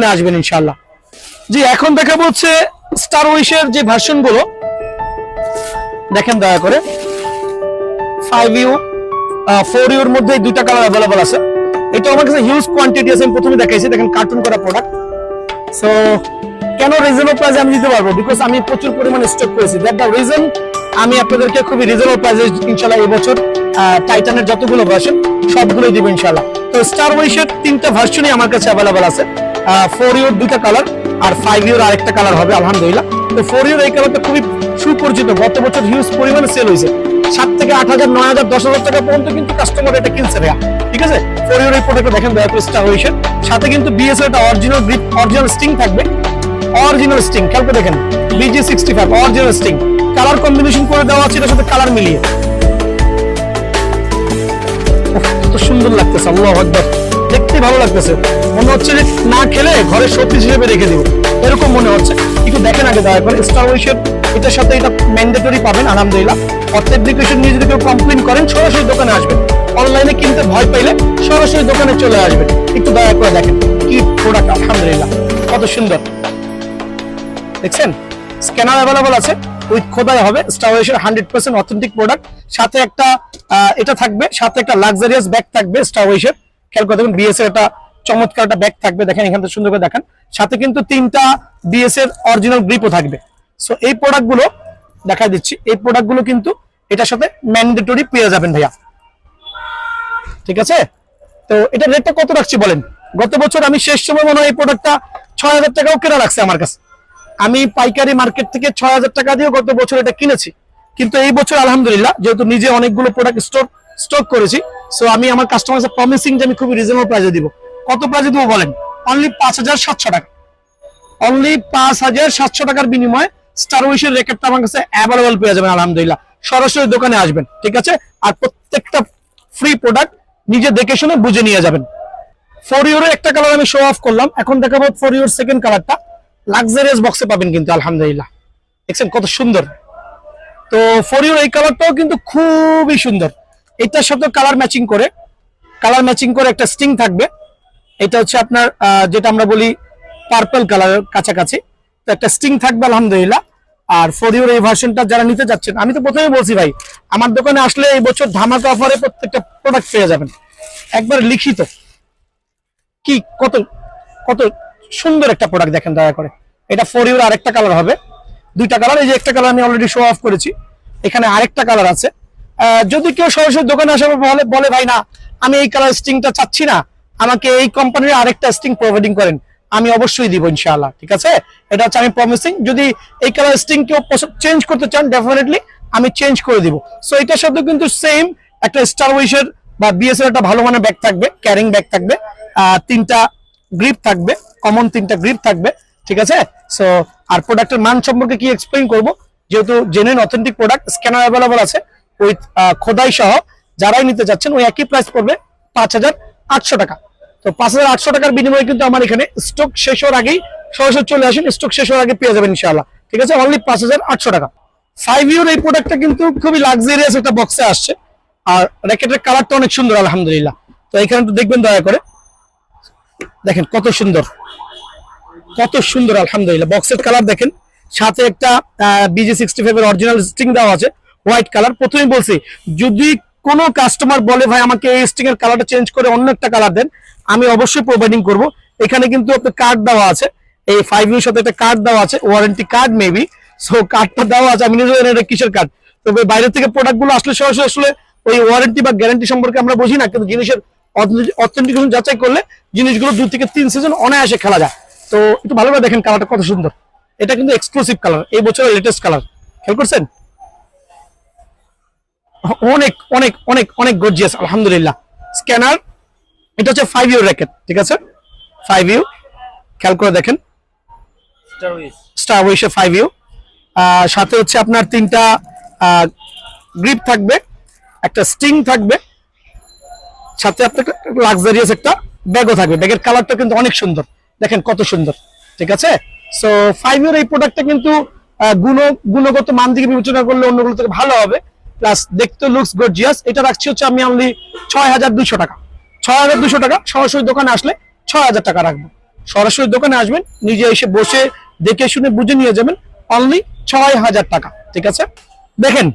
দোকানে আসবেন ইনশাআল্লাহ। জি, এখন দেখাবো হচ্ছে স্টার উইশের যে ভার্সন গুলো, দেখেন দয়া করে 5U 4U এর মধ্যে দুইটা কালার अवेलेबल আছে। এটা আমার কাছে হিউজ কোয়ান্টিটি আছে, আমি প্রথমে দেখাইছি, দেখেন কার্টুন করা প্রোডাক্ট। সো কেন রিজনেবল প্রাইসে আমি দিতে পারবো? বিকজ আমি প্রচুর পরিমাণে স্টক করেছি, দ্যাট দ্য রিজন আমি আপনাদেরকে খুবই রিজনেবল প্রাইসে ইনশাআল্লাহ এই বছর টাইটানের যতগুলো ভার্সন সবগুলোই দিব ইনশাআল্লাহ। তো স্টার উইশের তিনটা ভার্সনই আমার কাছে अवेलेबल আছে। 4U এর দুইটা কালার আর 5U এর আরেকটা কালার হবে আলহামদুলিল্লাহ। তো 4U এর এই কালারটা খুবই সুপরিচিত, গত বছর হিউজ পরিমাণে সেল হয়েছে। 7 থেকে 8,000 9,000 10,000 টাকা পর্যন্ত কিন্তু কাস্টমার এটা কিনছে ভাইয়া, ঠিক আছে। 4U এর এই প্রোডাক্টটা দেখেন দয়া করে স্টার উইশের সাথে কিন্তু BSL একটা অরিজিনাল গ্রিপ অরিজিনাল স্টিং থাকবে, অরিজিনাল স্টিং খেয়াল করে দেখেন BG65 original sting, colour combination করে দেওয়া আছে এটার সাথে কালার মিলিয়ে। কত সুন্দর লাগতেছে, আল্লাহু আকবার, দেখতে ভালো লাগতেছে, মনে হচ্ছে যে না খেলে ঘরে শোপিস হিসেবে রেখে দিব এরকম মনে হচ্ছে। একটু দেখেন আগে দয়া করে স্টার উইশের এটার সাথে এটা ম্যান্ডেটরি পাবেন আলহামদুলিল্লাহ। অথেন্টিকেশন নিয়ে যদি কেউ কমপ্লেইন করেন সরাসরি দোকানে আসবেন, অনলাইনে কিনতে ভয় পাইলে সরাসরি দোকানে চলে আসবেন। একটু দয়া করে দেখেন কি প্রোডাক্ট, আলহামদুলিল্লাহ কত সুন্দর দেখছেন। স্ক্যানার अवेलेबल আছে, উইথ খোদাই হবে। স্টার উইশের 100% অথেন্টিক প্রোডাক্ট, সাথে একটা এটা থাকবে, সাথে একটা লাক্সারিয়াস ব্যাগ থাকবে স্টার উইশের। খেয়াল করে দেখুন BS এর একটা চমৎকার একটা ব্যাগ থাকবে, দেখেন এখান থেকে সুন্দর করে দেখেন। সাথে কিন্তু 3টা BS এর অরিজিনাল গ্রিপও থাকবে। সো এই প্রোডাক্টগুলো দেখা দিচ্ছি, এই প্রোডাক্টগুলো কিন্তু এটার সাথে ম্যান্ডেটরি পেয়ে যাবেন ভাইয়া, ঠিক আছে। তো এটা রেটটা কত রাখছি বলেন? গত বছর আমি শেষ সময় মনে হয় এই প্রোডাক্টটা 6,000 টাকাও কেনা রাখছে আমার কাছে। আমি পাইকারি মার্কেট থেকে 6,000 টাকা দিয়ে গত বছর এটা কিনেছি, কিন্তু এই বছর আলহামদুলিল্লাহ যেহেতু নিজে অনেকগুলো প্রোডাক্ট স্টক করেছি, সো আমি আমার কাস্টমারকে প্রমিসিং যে আমি খুবই রিজনেবল প্রাইসে দিব। কত প্রাইসে দিব বলেন? অনলি 5,700 টাকা, অনলি 5,700 টাকার বিনিময়ে স্টার উইশের র্যাকেটটা আমার কাছে অ্যাভেলেবল পেয়ে যাবেন আলহামদুলিল্লাহ। সরাসরি দোকানে আসবেন, ঠিক আছে, আর প্রত্যেকটা ফ্রি প্রোডাক্ট নিজে দেখে শুনে বুঝে নিয়ে যাবেন। 4U এর একটা কালার আমি শো অফ করলাম, এখন দেখাবো 4U এর সেকেন্ড কালারটা। লাক্সারিয়াস বক্সে পাবেন কিন্তু আলহামদুলিল্লাহ, দেখছেন কত সুন্দর। তো 4U এই কালারটাও কিন্তু খুবই সুন্দর, এটার সাথে কালার ম্যাচিং করে একটা স্টিং থাকবে। এটা হচ্ছে আপনার যেটা আমরা বলি পার্পল কালারের কাছাকাছি, তো একটা স্টিং থাকবে আলহামদুলিল্লাহ। আর 4U এই ভার্সনটা যারা নিতে যাচ্ছেন, আমি তো প্রথমে বলছি ভাই আমার দোকানে আসলে এই বছর ধামাকা অফারে প্রত্যেকটা প্রোডাক্ট পেয়ে যাবেন, একবার লিখিত। কি কত কত সুন্দর একটা প্রোডাক্ট দেখেন দয়া করে। এটা 4U এর আরেকটা কালার হবে, দুইটা কালার, এই যে একটা কালার আমি অলরেডি শো অফ করেছি, এখানে আরেকটা কালার আছে। যদি কেউ সরাসরি দোকানে আসে বলে ভাই না আমি এই কালার স্টিংটা চাচ্ছি না, আমাকে এই কোম্পানির আরেকটা স্টিং প্রোভাইডিং করেন, আমি অবশ্যই দিব ইনশাআল্লাহ, ঠিক আছে। এটা হচ্ছে আমি প্রমিসিং, যদি এই কালার স্টিং কেউ চেঞ্জ করতে চান ডেফিনেটলি আমি চেঞ্জ করে দিব। সো এটার সাথে কিন্তু সেম একটা স্টার উইশের বা BS এর একটা ভালো মানের ব্যাগ থাকবে, ক্যারিং ব্যাগ থাকবে, 3টা গ্রিপ থাকবে, কমন 3টা গ্রিপ থাকবে, ঠিক আছে। সো আর প্রোডাক্টের মান সম্পর্কে কি এক্সপ্লেইন করব, যেহেতু genuine authentic product, scanner available আছে উইথ খোদাই সহ। যারাই নিতে যাচ্ছেন ওই একই প্রাইস পড়বে 5,800 টাকা। তো 5,800 টাকার বিনিময়ে কিন্তু আমার এখানে স্টক শেষ হওয়ার আগেই সরাসরি চলে আসেন, স্টক শেষ হওয়ার আগে পেয়ে যাবেন ইনশাআল্লাহ, ঠিক আছে, অনলি 5,800 টাকা। 5U এর এই প্রোডাক্টটা কিন্তু খুবই লাক্সারিয়াস একটা বক্সে আসছে, আর র্যাকেটের কালারটা অনেক সুন্দর আলহামদুলিল্লাহ। তো এখানে তো দেখবেন দয়া করে, দেখেন কত সুন্দর কত সুন্দর আলহামদুলিল্লাহ। বক্সের কালার দেখেন, সাথে একটা BG65 এর অরিজিনাল স্টিং দেওয়া আছে হোয়াইট কালার। প্রথমেই বলছি যদি কোনো কাস্টমার বলে ভাই আমাকে এই স্টিং এর কালারটা চেঞ্জ করে অন্য একটা কালার দেন, আমি অবশ্যই প্রোভাইডিং করব। এখানে কিন্তু একটা কার্ড দেওয়া আছে, এই 5U এর সাথে একটা কার্ড দেওয়া আছে, ওয়ারেন্টি কার্ড মেবি। সো কার্ডটা দেওয়া আছে, আমি নিজে জানি এটা কিসের কার্ড। তবে বাইরে থেকে প্রোডাক্টগুলো আসলে সরাসরি আসলে ওই ওয়ারেন্টি বা গ্যারান্টি সম্পর্কে আমরা বুঝি না, কিন্তু জিনিসের অথেন্টিকেশন যাচাই করলে জিনিসগুলো 2 থেকে 3 সিজন অনায়াসে খেলা যায়। তো একটু ভালোভাবে দেখেন কালারটা কত সুন্দর, এটা কিন্তু এক্সক্লুসিভ কালার, এই বছরের লেটেস্ট কালার, খেয়াল করছেন? অনেক অনেক অনেক অনেক গর্জিয়াস আলহামদুলিল্লাহ। স্ক্যানার, এটা হচ্ছে 5U র্যাকেট, ঠিক আছে, 5U খেয়াল করে দেখেন, স্টার উইশ 5U। সাথে হচ্ছে আপনার 3টা গ্রিপ থাকবে, একটা স্টিং থাকবে, সাথে আপনার লাক্সারিয়াস একটা ব্যাগও থাকবে। ব্যাগের কালারটা কিন্তু অনেক সুন্দর, দেখেন কত সুন্দর, ঠিক আছে। সো 5U এর এই প্রোডাক্টটা কিন্তু গুণগত মান দিকে বিবেচনা করলে অন্যগুলো থেকে ভালো হবে, প্লাস দেখতে লুকস গর্জিয়াস। এটা রাখছি হচ্ছে আমি অনলি 6,200 টাকা। 6,200 টাকা, সরাসরি দোকানে আসলে 6,000 টাকা রাখবো, সরাসরি দোকানে আসবেন, নিজে এসে বসে দেখে শুনে বুঝে নিয়ে যাবেন। অনলি ৬,০০০ টাকা। ঠিক আছে, দেখেন